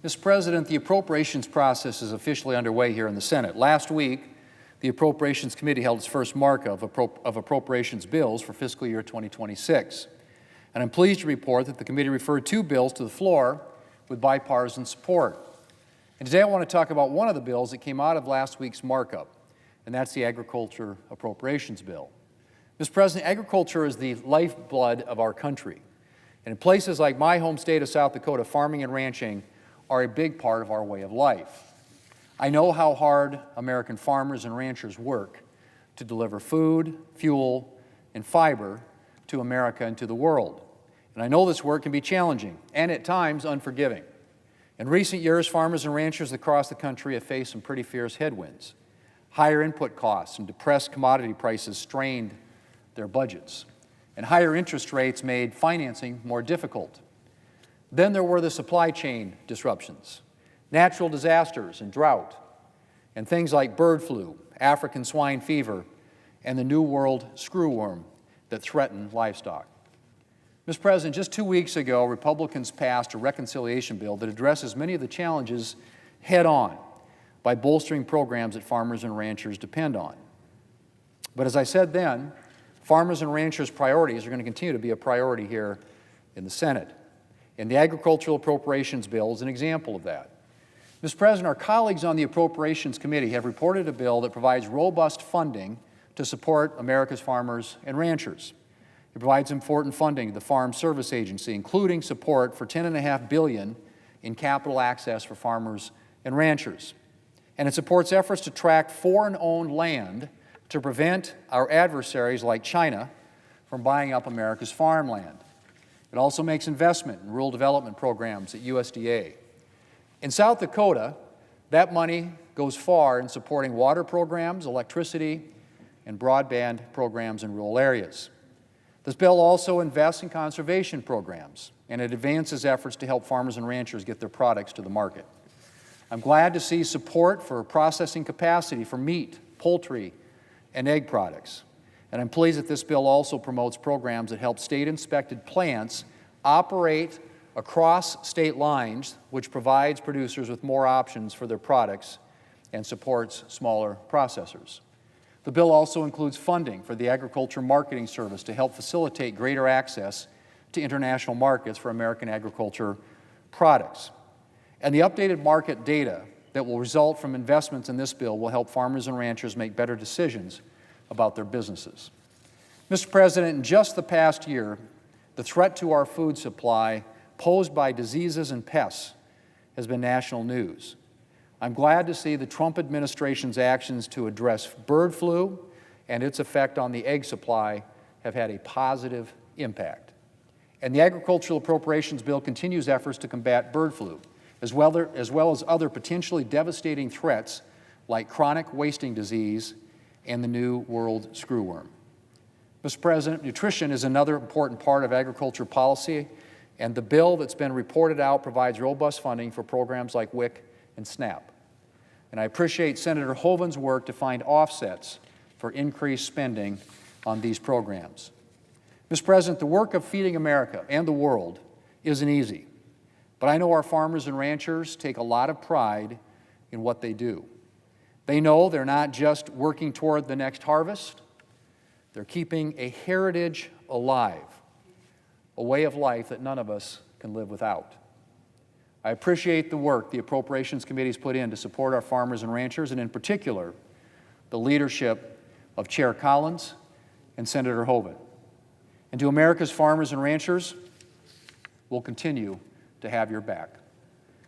Mr. President, the appropriations process is officially underway here in the Senate. Last week, the Appropriations Committee held its first markup of appropriations bills for fiscal year 2026. And I'm pleased to report that the committee referred two bills to the floor with bipartisan support. And today I want to talk about one of the bills that came out of last week's markup, and that's the Agriculture Appropriations Bill. Mr. President, agriculture is the lifeblood of our country. And in places like my home state of South Dakota, farming and ranching are a big part of our way of life. I know how hard American farmers and ranchers work to deliver food, fuel, and fiber to America and to the world. And I know this work can be challenging and at times unforgiving. In recent years, farmers and ranchers across the country have faced some pretty fierce headwinds. Higher input costs and depressed commodity prices strained their budgets, and higher interest rates made financing more difficult. Then there were the supply chain disruptions, natural disasters and drought, and things like bird flu, African swine fever, and the New World screwworm that threaten livestock. Mr. President, just 2 weeks ago, Republicans passed a reconciliation bill that addresses many of the challenges head-on by bolstering programs that farmers and ranchers depend on. But as I said then, farmers and ranchers' priorities are going to continue to be a priority here in the Senate. And the Agricultural Appropriations Bill is an example of that. Mr. President, our colleagues on the Appropriations Committee have reported a bill that provides robust funding to support America's farmers and ranchers. It provides important funding to the Farm Service Agency, including support for $10.5 billion in capital access for farmers and ranchers. And it supports efforts to track foreign-owned land to prevent our adversaries like China from buying up America's farmland. It also makes investment in rural development programs at USDA. In South Dakota, that money goes far in supporting water programs, electricity, and broadband programs in rural areas. This bill also invests in conservation programs, and it advances efforts to help farmers and ranchers get their products to the market. I'm glad to see support for processing capacity for meat, poultry, and egg products. And I'm pleased that this bill also promotes programs that help state-inspected plants operate across state lines, which provides producers with more options for their products and supports smaller processors. The bill also includes funding for the Agriculture Marketing Service to help facilitate greater access to international markets for American agriculture products. And the updated market data that will result from investments in this bill will help farmers and ranchers make better decisions about their businesses. Mr. President, in just the past year, the threat to our food supply posed by diseases and pests has been national news. I'm glad to see the Trump administration's actions to address bird flu and its effect on the egg supply have had a positive impact. And the Agricultural Appropriations Bill continues efforts to combat bird flu, as well as other potentially devastating threats like chronic wasting disease and the New World screwworm. Mr. President, nutrition is another important part of agriculture policy, and the bill that's been reported out provides robust funding for programs like WIC and SNAP. And I appreciate Senator Hovind's work to find offsets for increased spending on these programs. Mr. President, the work of feeding America and the world isn't easy, but I know our farmers and ranchers take a lot of pride in what they do. They know they're not just working toward the next harvest, they're keeping a heritage alive, a way of life that none of us can live without. I appreciate the work the Appropriations Committee's put in to support our farmers and ranchers, and in particular, the leadership of Chair Collins and Senator Hovind. And to America's farmers and ranchers, we'll continue to have your back.